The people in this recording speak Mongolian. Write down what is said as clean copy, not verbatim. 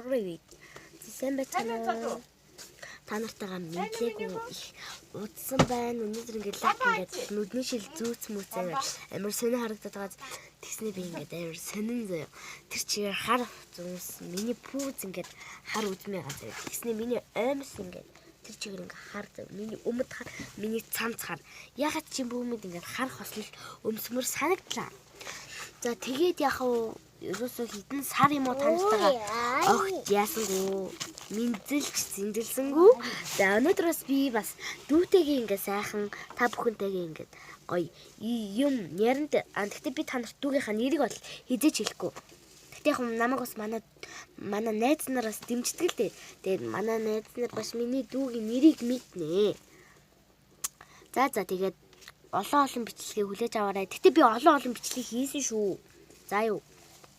Привет. Сайн байцгаана уу? Та нартайгаа мэдлэг удсан байна. Өнөөдөр ингээд лайк ингээд нүдний шил зүүц мүцээ амар сони харагдаад байгаа. Тэгснэ би ингээд амар сонин заяа. Тэр чигээр хар зүс миний пүүз ингээд хар үзмээ газар. Тэгснэ миний аймс ингээд тэр чигээр ингээд хар миний өмд хар миний цамц хар. Ягаад чи бүүмэд ингээд хар хослол өмсмөр санагдлаа. За тэгээд яах вэ? Ерөөсөө хитэн сар юм уу таньтайгаа огт яасангүй мэдэлж зинжилсэнгүй. За өнөөдрөөс би бас дүүтэйгээ ингээд сайхан та бүхэнтэйгээ ингээд гоё юм яринд гэхдээ би та нарт дүүгийнхаа нэрийг бол хизээч хэлэхгүй. Гэхдээ яг намайг бас манай найз нараас дэмждэг л дээ. Тэгээд манай найз нар бас миний дүүгийн нэрийг мэднэ. За тэгээд олон бичлэгээ хүлээж аваарай. Гэхдээ би олон бичлэг хийсэн шүү. За юу.